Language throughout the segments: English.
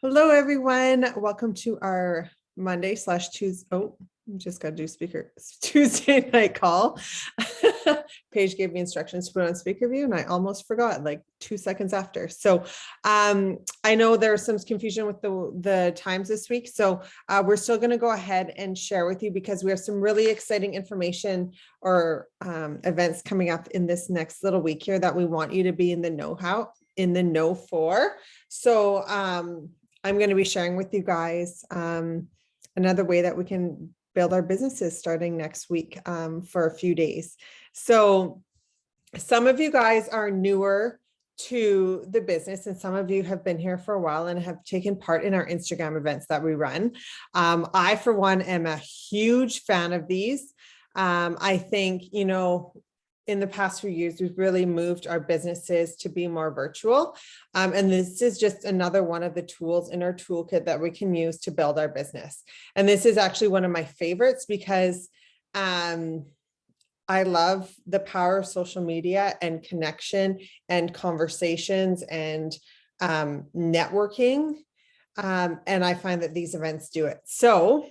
Hello, everyone. Welcome to our Monday slash Tuesday. Oh, just got to do speaker Tuesday night call. Paige gave me instructions to put on speaker view and I almost forgot like 2 seconds after. So I know there's some confusion with the times this week. So we're still going to go ahead and share with you because we have some really exciting information or events coming up in this next little week here that we want you to be in the know for. So I'm going to be sharing with you guys another way that we can build our businesses starting next week for a few days. So some of you guys are newer to the business and some of you have been here for a while and have taken part in our Instagram events that we run. I, for one, am a huge fan of these. I think, in the past few years, we've really moved our businesses to be more virtual. And this is just another one of the tools in our toolkit that we can use to build our business. And this is actually one of my favorites because I love the power of social media and connection and conversations and networking. And I find that these events do it. So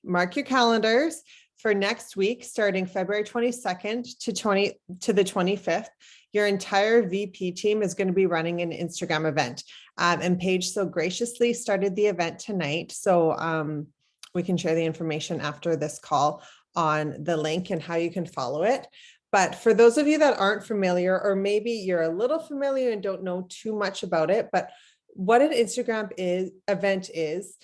mark your calendars. For next week, starting February 22nd to the 25th, your entire VP team is going to be running an Instagram event. And Paige so graciously started the event tonight. So we can share the information after this call on the link and how you can follow it. But for those of you that aren't familiar, or maybe you're a little familiar and don't know too much about it, but what an Instagram event is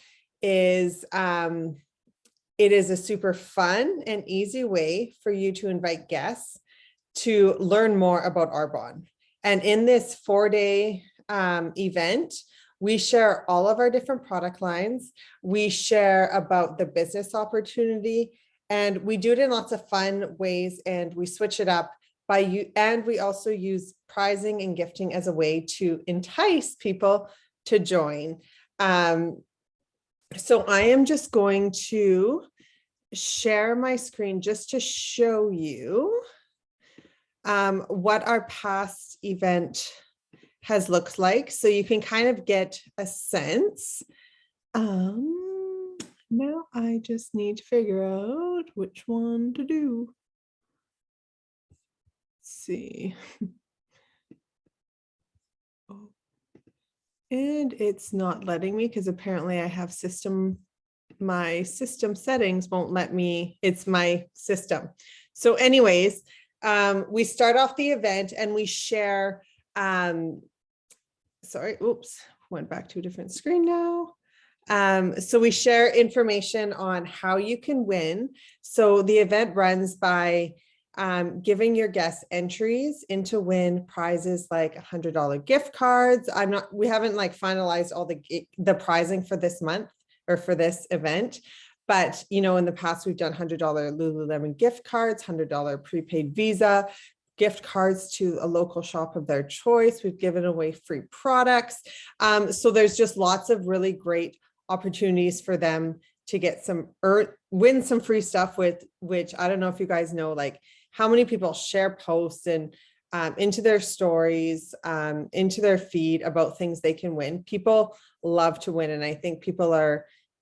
it is a super fun and easy way for you to invite guests to learn more about Arbonne. And in this 4-day event, we share all of our different product lines. We share about the business opportunity, and we do it in lots of fun ways, and we switch it up by you. And we also use prizing and gifting as a way to entice people to join. So I am just going to share my screen just to show you what our past event has looked like. So you can kind of get a sense. Now I just need to figure out which one to do. Let's see. And it's not letting me because apparently I have my system settings won't let me, it's my system. So anyways, we start off the event and we share, went back to a different screen now. So we share information on how you can win. So the event runs by giving your guests entries into win prizes like $100 gift cards. We haven't like finalized all the prizing for this month or for this event, but in the past we've done $100 Lululemon gift cards, $100 prepaid Visa gift cards to a local shop of their choice. We've given away free products. So there's just lots of really great opportunities for them to get win some free stuff with, which I don't know if you guys know, like how many people share posts and into their stories, into their feed about things they can win. People love to win. And I think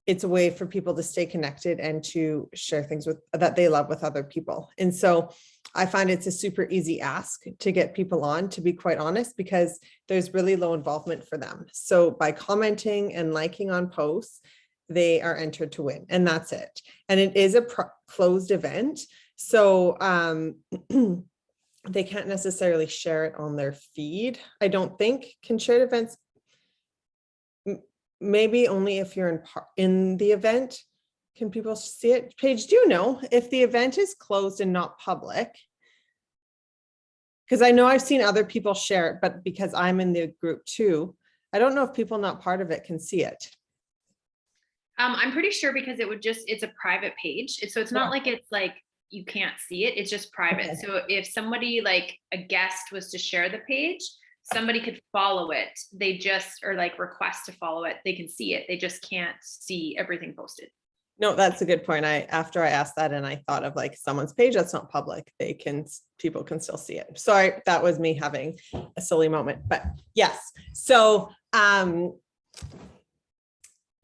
it's a way for people to stay connected and to share things that they love with other people. And so I find it's a super easy ask to get people on, to be quite honest, because there's really low involvement for them. So by commenting and liking on posts, they are entered to win, and that's it. And it is a closed event. So they can't necessarily share it on their feed. I don't think. Can shared events, maybe only if you're in the event, can people see it? Paige, do you know if the event is closed and not public? Because I know I've seen other people share it, but because I'm in the group too, I don't know if people not part of it can see it. I'm pretty sure because it's a private page. So it's not like it's like you can't see it. It's just private. Okay. So if somebody like a guest was to share the page, somebody could follow it. Or like request to follow it. They can see it. They just can't see everything posted. No, that's a good point. After I asked that and I thought of like someone's page that's not public, people can still see it. Sorry, that was me having a silly moment, but yes. So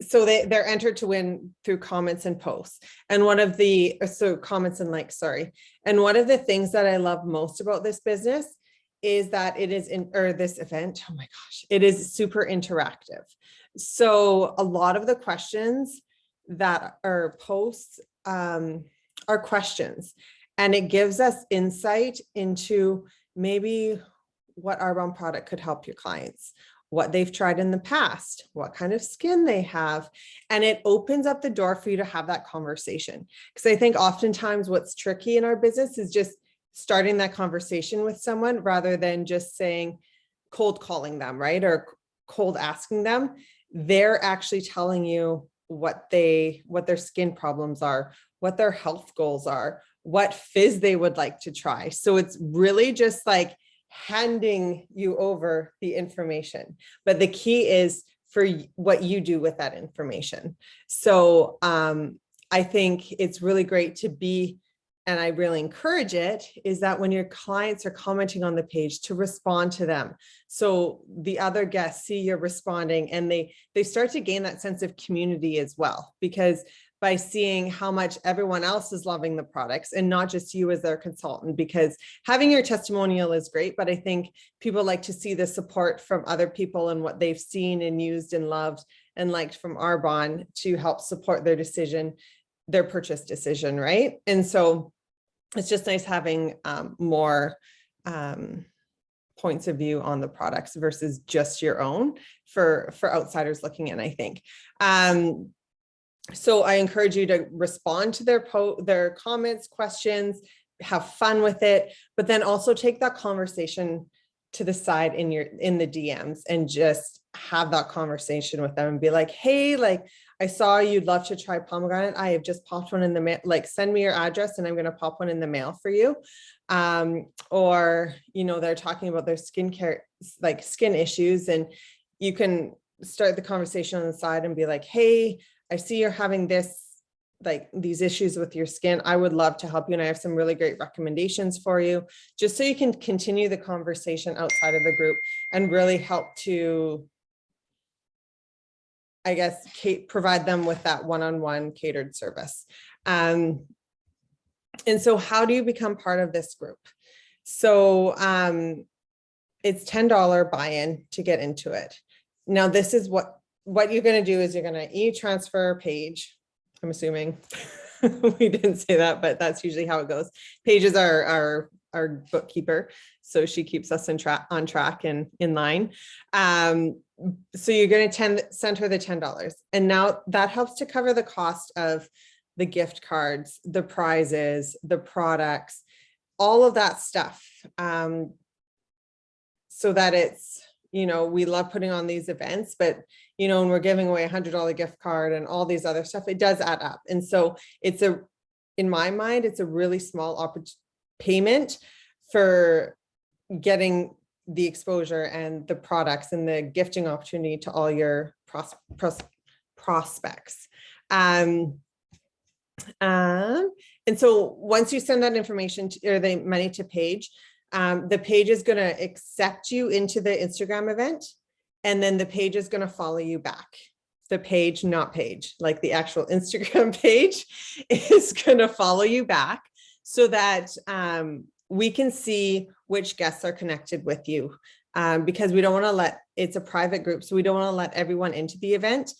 so they're entered to win through comments and posts. And comments and likes, sorry. And one of the things that I love most about this business is that it is this event, oh my gosh, it is super interactive. So a lot of the questions that are posts are questions, and it gives us insight into maybe what Arbonne product could help your clients, what they've tried in the past, what kind of skin they have. And it opens up the door for you to have that conversation. Because I think oftentimes what's tricky in our business is just starting that conversation with someone rather than just saying, cold calling them, right? Or cold asking them. They're actually telling you what their skin problems are, what their health goals are, what fizz they would like to try. So it's really just like handing you over the information, but the key is for what you do with that information. So I think it's really great to be, and I really encourage it, is that when your clients are commenting on the page, to respond to them. So the other guests see you're responding, and they start to gain that sense of community as well, because by seeing how much everyone else is loving the products and not just you as their consultant, because having your testimonial is great, but I think people like to see the support from other people and what they've seen and used and loved and liked from Arbonne to help support their decision, their purchase decision, right? And so it's just nice having more points of view on the products versus just your own for outsiders looking in, I think. So I encourage you to respond to their comments, questions, have fun with it, but then also take that conversation to the side in the DMs and just have that conversation with them and be like, hey, like, I saw you'd love to try pomegranate. I have just popped one in the mail, like send me your address and I'm going to pop one in the mail for you. Or, they're talking about their skincare, like skin issues, and you can start the conversation on the side and be like, hey, I see you're having these issues with your skin. I would love to help you. And I have some really great recommendations for you, just so you can continue the conversation outside of the group and really help to, I guess, provide them with that one-on-one catered service. And so how do you become part of this group? So it's $10 buy-in to get into it. Now, this is what you're going to do is you're going to e-transfer Paige. I'm assuming we didn't say that, but that's usually how it goes. Paige is our bookkeeper, so she keeps us on track and in line. So you're going to send her the $10, and now that helps to cover the cost of the gift cards, the prizes, the products, all of that stuff. So that it's, we love putting on these events, but when we're giving away $100 gift card and all these other stuff, it does add up. And so in my mind, it's a really small payment for getting the exposure and the products and the gifting opportunity to all your prospects. And so once you send that information or the money to Paige, the page is going to accept you into the Instagram event, and then the page is going to follow you back. The page, not Paige, like the actual Instagram page is going to follow you back so that we can see which guests are connected with you, because we don't want to it's a private group, so we don't want to let everyone into the event.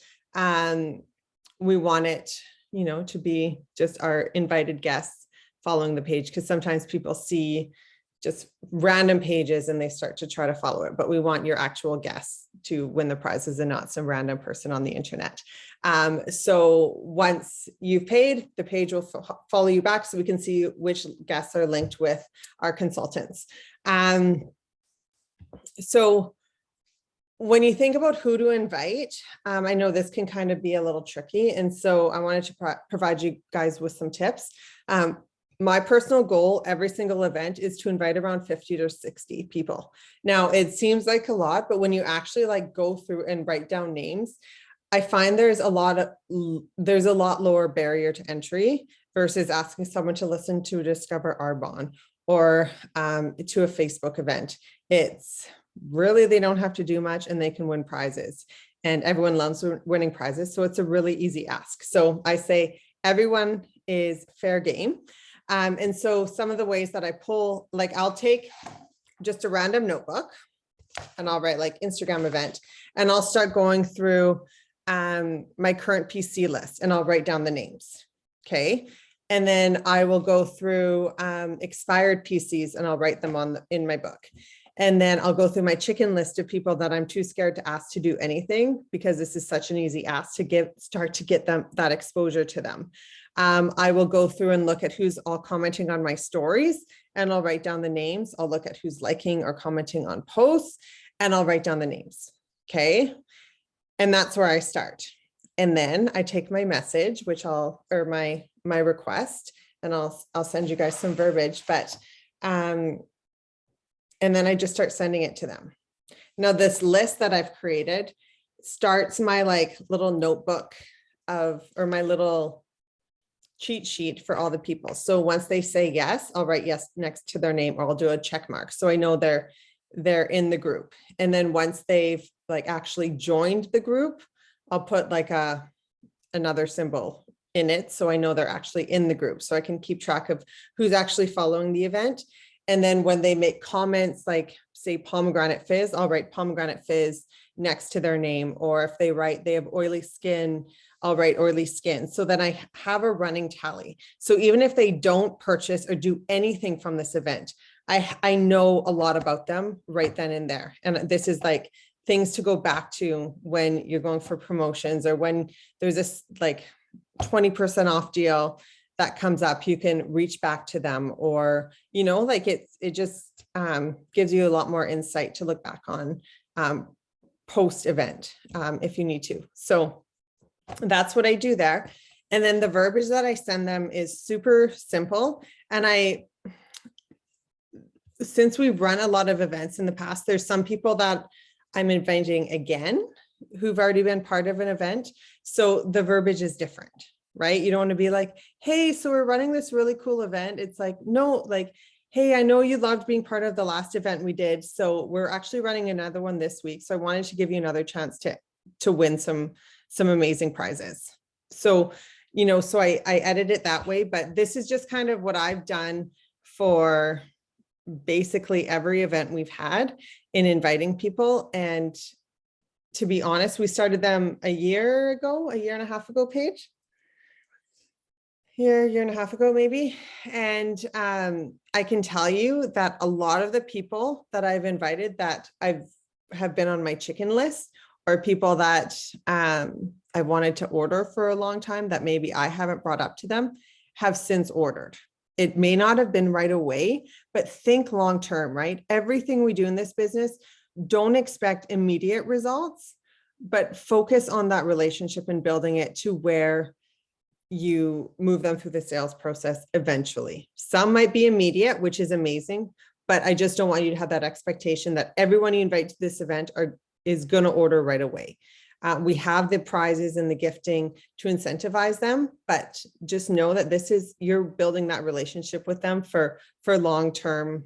We want it, to be just our invited guests following the page, because sometimes people see just random pages and they start to try to follow it, but we want your actual guests to win the prizes and not some random person on the internet. So once you've paid, the page will follow you back so we can see which guests are linked with our consultants. So when you think about who to invite, I know this can kind of be a little tricky. And so I wanted to provide you guys with some tips. My personal goal every single event is to invite around 50 to 60 people. Now, it seems like a lot, but when you actually go through and write down names, I find there's a lot lower barrier to entry versus asking someone to listen to Discover Arbonne or to a Facebook event. It's really, they don't have to do much and they can win prizes. and everyone loves winning prizes. So it's a really easy ask. So I say everyone is fair game. And so some of the ways that I pull, like I'll take just a random notebook and I'll write like Instagram event, and I'll start going through my current PC list and I'll write down the names. Okay. And then I will go through expired PCs and I'll write them in my book. And then I'll go through my chicken list of people that I'm too scared to ask to do anything, because this is such an easy ask to start to get them that exposure to them. I will go through and look at who's all commenting on my stories, and I'll write down the names. I'll look at who's liking or commenting on posts, and I'll write down the names. Okay. And that's where I start. And then I take my message, or my request, and I'll send you guys some verbiage, but and then I just start sending it to them. Now this list that I've created starts my like little notebook or my little cheat sheet for all the people. So once they say yes, I'll write yes next to their name, or I'll do a check mark. So I know they're in the group. And then once they've like actually joined the group, I'll put like another symbol in it. So I know they're actually in the group, so I can keep track of who's actually following the event. And then when they make comments, like say pomegranate fizz, I'll write pomegranate fizz next to their name. Or if they write they have oily skin, I'll write oily skin. So then I have a running tally. So even if they don't purchase or do anything from this event, I know a lot about them right then and there. And this is like things to go back to when you're going for promotions, or when there's this like 20% off deal that comes up, you can reach back to them, or, like it just gives you a lot more insight to look back on post event if you need to. So that's what I do there. And then the verbiage that I send them is super simple. And since we've run a lot of events in the past, there's some people that I'm inviting again who've already been part of an event. So the verbiage is different, right? You don't want to be like, hey, so we're running this really cool event. It's like, no, like, hey, I know you loved being part of the last event we did. So we're actually running another one this week. So I wanted to give you another chance to win some amazing prizes. So, so I edit it that way, but this is just kind of what I've done for basically every event we've had in inviting people. And to be honest, we started them a year and a half ago, Paige. Year and a half ago, maybe. And I can tell you that a lot of the people that I've invited that have been on my chicken list are people that I wanted to order for a long time that maybe I haven't brought up to them, have since ordered. It may not have been right away, but think long-term, right? Everything we do in this business, don't expect immediate results, but focus on that relationship and building it to where you move them through the sales process eventually. Some might be immediate, which is amazing, but I just don't want you to have that expectation that everyone you invite to this event is going to order right away. We have the prizes and the gifting to incentivize them, but just know that you're building that relationship with them for long-term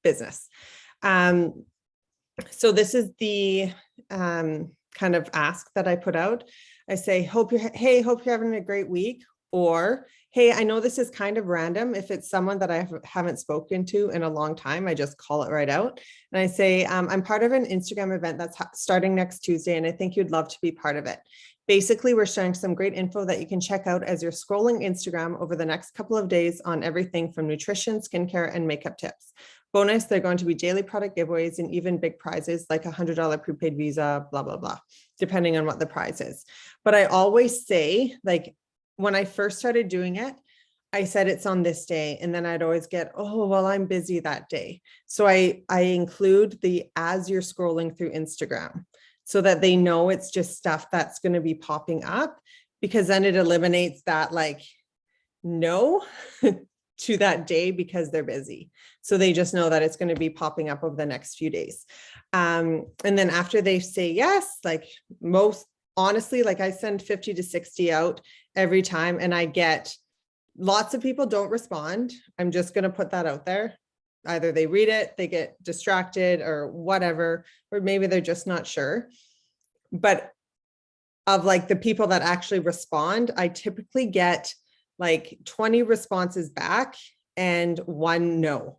business. So this is the kind of ask that I put out. I say, hope you're having a great week. Or, hey, I know this is kind of random. If it's someone that I haven't spoken to in a long time, I just call it right out. And I say, I'm part of an Instagram event that's starting next Tuesday, and I think you'd love to be part of it. Basically, we're sharing some great info that you can check out as you're scrolling Instagram over the next couple of days on everything from nutrition, skincare, and makeup tips. Bonus, they're going to be daily product giveaways and even big prizes like a $100 prepaid Visa, blah, blah, blah, depending on what the prize is. But I always say, like, when I first started doing it, I said it's on this day. And then I'd always get, oh, well, I'm busy that day. So I include as you're scrolling through Instagram so that they know it's just stuff that's going to be popping up, because then it eliminates that like no to that day because they're busy. So they just know that it's going to be popping up over the next few days. And then after they say yes, like honestly, like I send 50 to 60 out every time, and I get lots of people don't respond. I'm just going to put that out there. Either they read it, they get distracted or whatever, or maybe they're just not sure. but of like the people that actually respond, I typically get like 20 responses back and 1 no.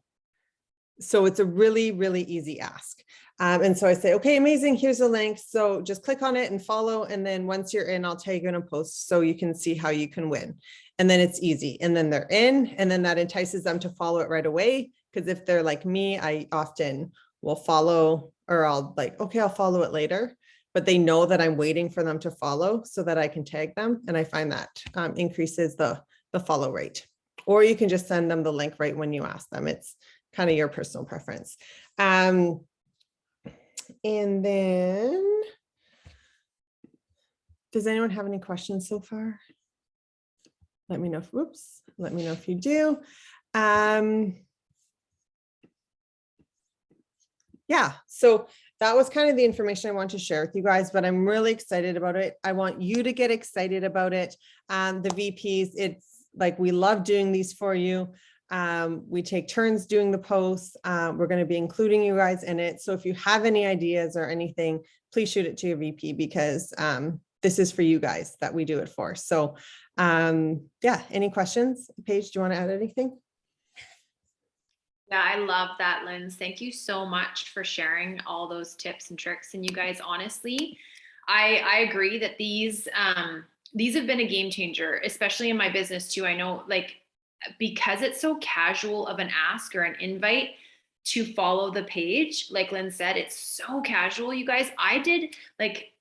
So it's a really, really easy ask. And so I say, okay, amazing. Here's the link. So just click on it and follow. And then once you're in, I'll tag you in a post so you can see how you can win. And then it's easy. And then they're in, and then that entices them to follow it right away. Because if they're like me, I often will follow, or I'll like, okay, I'll follow it later. But they know that I'm waiting for them to follow so that I can tag them. And I find that increases the follow rate. Or you can just send them the link right when you ask them. It's kind of your personal preference. And then, does anyone have any questions so far? Let me know if, whoops, let me know if you do. Yeah, so that was kind of the information I want to share with you guys, but I'm really excited about it. I want you to get excited about it. The VPs, it's like, we love doing these for you. We take turns doing the posts. We're going to be including you guys in it. So if you have any ideas or anything, please shoot it to your VP, because this is for you guys that we do it for. So yeah, any questions? Paige, do you want to add anything? Yeah, I love that, Linz. Thank you so much for sharing all those tips and tricks. And you guys, honestly, I agree that these have been a game changer, especially in my business too. I know, like, because it's so casual of an ask or an invite to follow the page, like Lynn said, it's so casual, you guys. I did, like,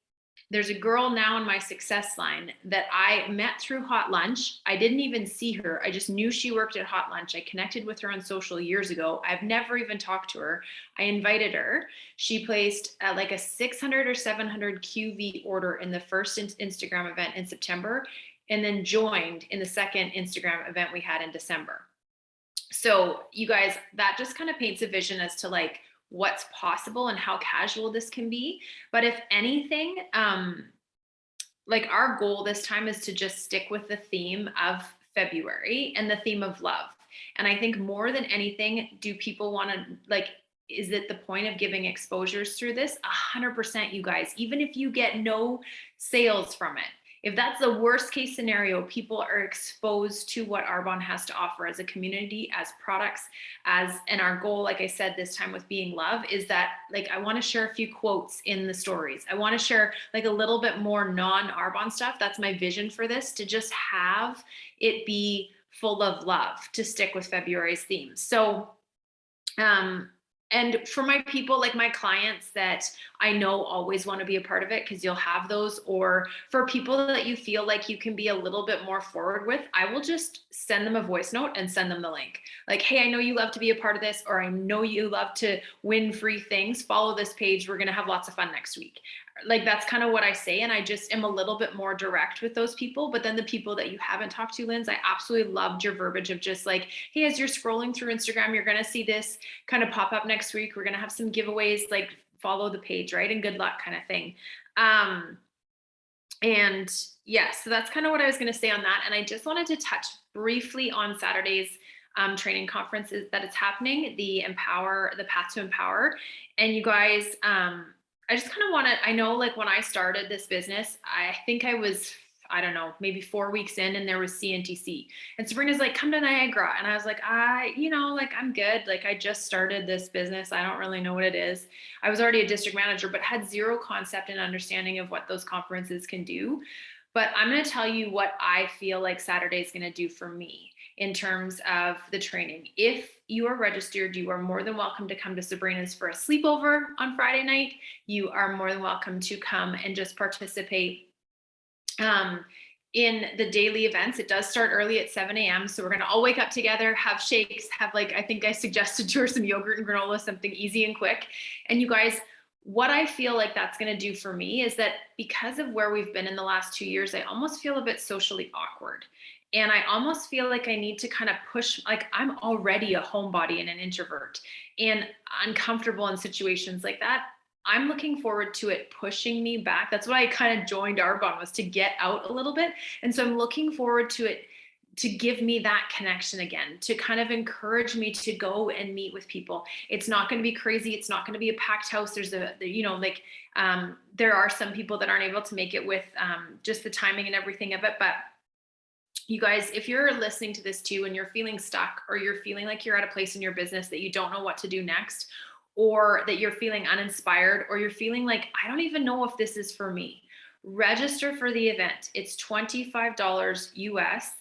there's a girl now in my success line that I met through Hot Lunch. I didn't even see her. I just knew she worked at Hot Lunch. I connected with her on social years ago. I've never even talked to her. I invited her. She placed like a 600 or 700 QV order in the first Instagram event in September, and then joined in the second Instagram event we had in December. So you guys, that just kind of paints a vision as to like what's possible and how casual this can be. But if anything, like, our goal this time is to just stick with the theme of February and the theme of love. And I think more than anything, do people want to, like, is it the point of giving exposures through this? 100%, you guys, even if you get no sales from it. If that's the worst case scenario, people are exposed to what Arbonne has to offer as a community, as products, and our goal, like I said, this time with Being Love, is that, like, I want to share a few quotes in the stories. I want to share like a little bit more non-Arbonne stuff. That's my vision for this, to just have it be full of love, to stick with February's theme. So, and for my people, like my clients that I know always want to be a part of it, because you'll have those, or for people that you feel like you can be a little bit more forward with, I will just send them a voice note and send them the link. Like, hey, I know you love to be a part of this, or I know you love to win free things. Follow this page. We're going to have lots of fun next week. Like, that's kind of what I say. And I just am a little bit more direct with those people. But then the people that you haven't talked to, Linz, I absolutely loved your verbiage of just like, hey, as you're scrolling through Instagram, you're going to see this kind of pop up next week. We're going to have some giveaways, like, follow the page, right? And good luck kind of thing. And yeah, so that's kind of what I was going to say on that. And I just wanted to touch briefly on Saturday's training conferences that it's happening, the Path to Empower. And you guys, I just kind of want to, I know, like, when I started this business, I think I was, I don't know, maybe 4 weeks in, and there was CNTC, and Sabrina's like, come to Niagara. And I was like, like, I'm good. Like, I just started this business. I don't really know what it is. I was already a district manager, but had zero concept and understanding of what those conferences can do. But I'm going to tell you what I feel like Saturday is going to do for me in terms of the training. If you are registered, you are more than welcome to come to Sabrina's for a sleepover on Friday night. You are more than welcome to come and just participate in the daily events. It does start early at 7 a.m. So we're going to all wake up together, have shakes, have, like, I think I suggested to her some yogurt and granola, something easy and quick. And you guys, what I feel like that's going to do for me is that because of where we've been in the last 2 years, I almost feel a bit socially awkward. And I almost feel like I need to kind of push, like, I'm already a homebody and an introvert and uncomfortable in situations like that. I'm looking forward to it pushing me back. That's why I kind of joined Arbonne, was to get out a little bit. And so I'm looking forward to it to give me that connection again, to kind of encourage me to go and meet with people. It's not going to be crazy. It's not going to be a packed house. There's there are some people that aren't able to make it with just the timing and everything of it. But you guys, if you're listening to this too and you're feeling stuck, or you're feeling like you're at a place in your business that you don't know what to do next, or that you're feeling uninspired, or you're feeling like, I don't even know if this is for me, register for the event. It's $25 US,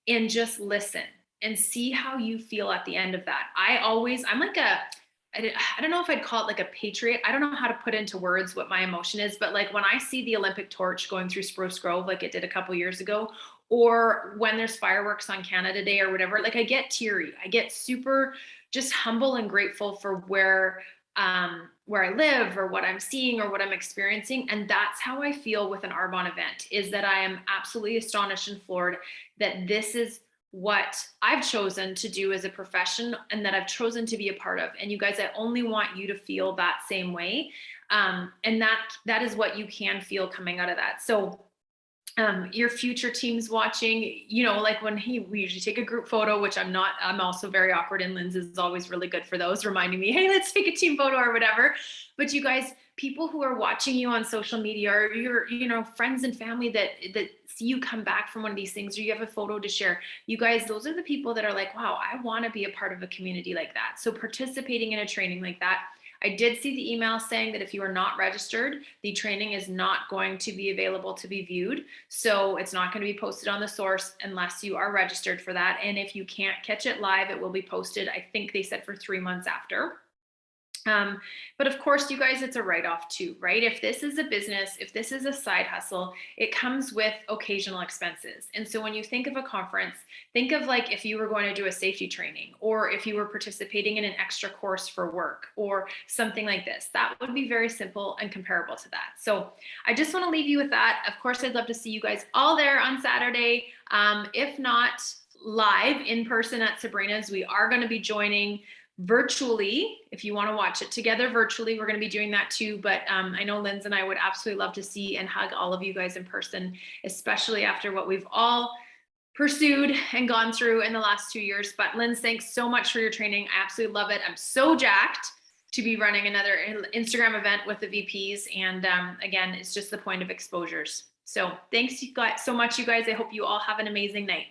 and just listen and see how you feel at the end of that. I'm like I don't know if I'd call it like a patriot. I don't know how to put into words what my emotion is, but like when I see the Olympic torch going through Spruce Grove, like it did a couple years ago, or when there's fireworks on Canada Day or whatever, like I get teary. I get super just humble and grateful for where I live, or what I'm seeing, or what I'm experiencing. And that's how I feel with an Arbonne event, is that I am absolutely astonished and floored that this is what I've chosen to do as a profession, and that I've chosen to be a part of. And you guys, I only want you to feel that same way. And that is what you can feel coming out of that. So your future teams watching, like when we usually take a group photo, which I'm also very awkward, and Lynn's is always really good for those, reminding me, hey, let's take a team photo or whatever. But you guys, people who are watching you on social media, or your friends and family that see you come back from one of these things, or you have a photo to share, you guys, those are the people that are like, wow, I want to be a part of a community like that. So participating in a training like that. I did see the email saying that if you are not registered, the training is not going to be available to be viewed. So it's not going to be posted on the source unless you are registered for that. And if you can't catch it live, it will be posted, I think they said, for 3 months after. But of course, you guys, it's a write-off too, right? If this is a business, if this is a side hustle, it comes with occasional expenses. And so when you think of a conference, think of like if you were going to do a safety training, or if you were participating in an extra course for work, or something like this. That would be very simple and comparable to that. So I just want to leave you with that. Of course, I'd love to see you guys all there on Saturday. If not live in person at Sabrina's, we are going to be joining virtually. If you want to watch it together virtually, we're going to be doing that too. But I know Lynn's and I would absolutely love to see and hug all of you guys in person, especially after what we've all pursued and gone through in the last 2 years. But Lynn, thanks so much for your training. I absolutely love it. I'm so jacked to be running another Instagram event with the VPs. And again, it's just the point of exposures. So thanks you guys so much, you guys. I hope you all have an amazing night.